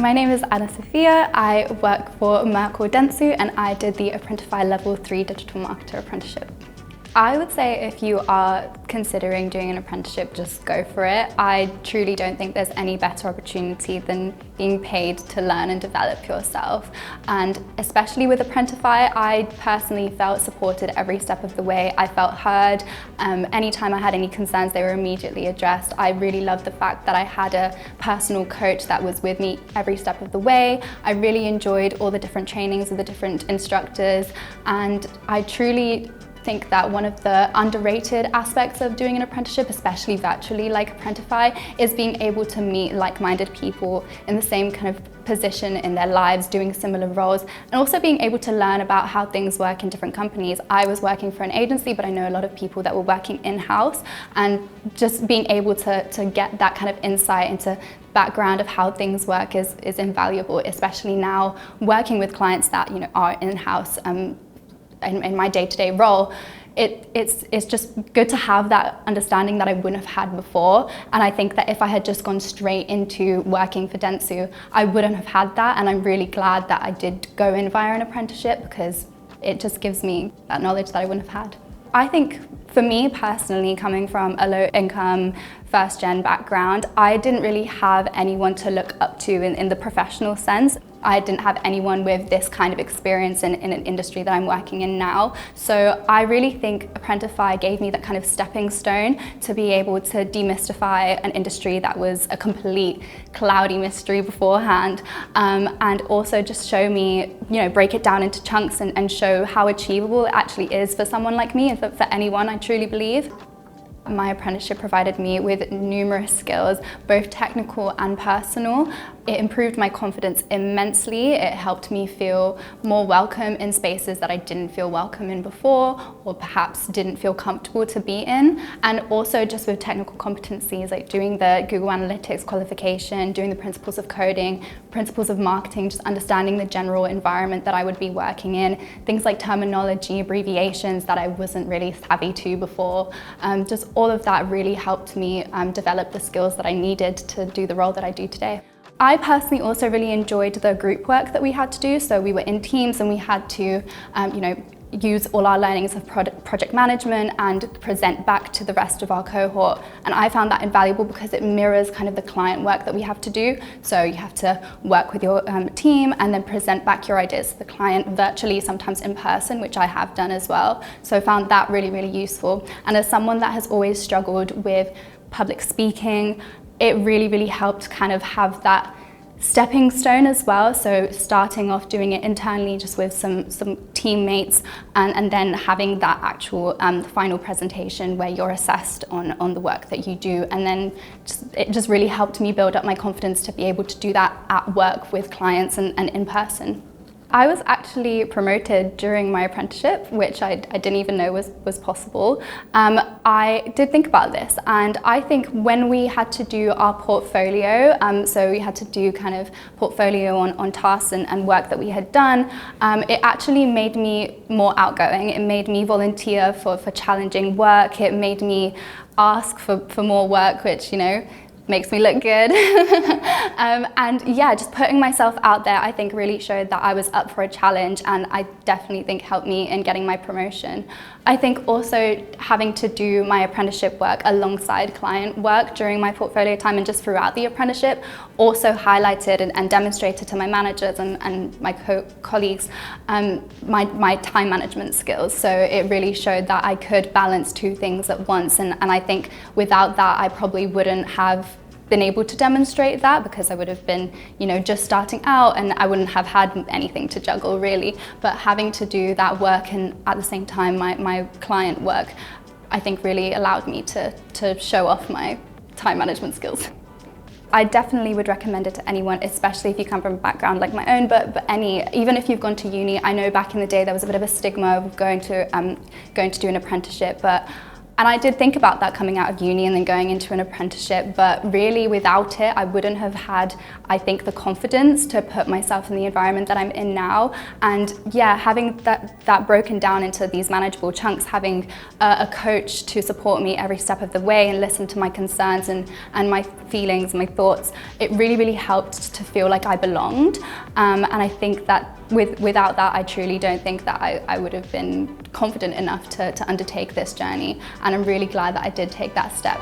My name is Sofia. I work for Dentsu and I did the Apprentify Level 3 Digital Marketer Apprenticeship. I would say if you are considering doing an apprenticeship, just go for it. I truly don't think there's any better opportunity than being paid to learn and develop yourself. And especially with Apprentify, I personally felt supported every step of the way. I felt heard. Anytime I had any concerns, they were immediately addressed. I really loved the fact that I had a personal coach that was with me every step of the way. I really enjoyed all the different trainings with the different instructors, and I truly think that one of the underrated aspects of doing an apprenticeship, especially virtually like Apprentify, is being able to meet like-minded people in the same kind of position in their lives, doing similar roles, and also being able to learn about how things work in different companies. I was working for an agency, but I know a lot of people that were working in-house, and just being able to get that kind of insight into background of how things work is invaluable, especially now working with clients that are in-house. In my day-to-day role, it's just good to have that understanding that I wouldn't have had before. And I think that if I had just gone straight into working for Dentsu, I wouldn't have had that. And I'm really glad that I did go in via an apprenticeship, because it just gives me that knowledge that I wouldn't have had. I think for me personally, coming from a low-income first-gen background, I didn't really have anyone to look up to in the professional sense. I didn't have anyone with this kind of experience in an industry that I'm working in now. So I really think Apprentify gave me that kind of stepping stone to be able to demystify an industry that was a complete cloudy mystery beforehand, and also just show me, break it down into chunks and show how achievable it actually is for someone like me and for anyone, I truly believe. My apprenticeship provided me with numerous skills, both technical and personal. It improved my confidence immensely. It helped me feel more welcome in spaces that I didn't feel welcome in before, or perhaps didn't feel comfortable to be in. And also just with technical competencies, like doing the Google Analytics qualification, doing the principles of coding, principles of marketing, just understanding the general environment that I would be working in, things like terminology, abbreviations that I wasn't really savvy to before. Just all of that really helped me develop the skills that I needed to do the role that I do today. I personally also really enjoyed the group work that we had to do. So we were in teams and we had to, use all our learnings of project management and present back to the rest of our cohort. And I found that invaluable because it mirrors kind of the client work that we have to do. So you have to work with your team and then present back your ideas to the client virtually, sometimes in person, which I have done as well. So I found that really, really useful. And as someone that has always struggled with public speaking, it really, really helped kind of have that stepping stone as well. So starting off doing it internally just with some teammates, and then having that actual final presentation where you're assessed on the work that you do. And then it just really helped me build up my confidence to be able to do that at work with clients and in person. I was actually promoted during my apprenticeship, which I didn't even know was possible. I did think about this, and I think when we had to do our portfolio, so we had to do kind of portfolio on tasks and work that we had done, it actually made me more outgoing. It made me volunteer for challenging work. It made me ask for more work, which, makes me look good. And yeah, just putting myself out there, I think really showed that I was up for a challenge, and I definitely think helped me in getting my promotion. I think also having to do my apprenticeship work alongside client work during my portfolio time and just throughout the apprenticeship also highlighted and demonstrated to my managers and my colleagues my time management skills. So it really showed that I could balance two things at once, and I think without that I probably wouldn't have been able to demonstrate that, because I would have been, just starting out and I wouldn't have had anything to juggle really. But having to do that work and at the same time my client work, I think really allowed me to show off my time management skills. I definitely would recommend it to anyone, especially if you come from a background like my own, but even if you've gone to uni. I know back in the day there was a bit of a stigma of going to do an apprenticeship, but And I did think about that coming out of uni and then going into an apprenticeship, but really without it, I wouldn't have had, I think, the confidence to put myself in the environment that I'm in now. And yeah, having that broken down into these manageable chunks, having a coach to support me every step of the way and listen to my concerns and my feelings, my thoughts, it really, really helped to feel like I belonged. And I think that without that, I truly don't think that I would have been confident enough to undertake this journey. And I'm really glad that I did take that step.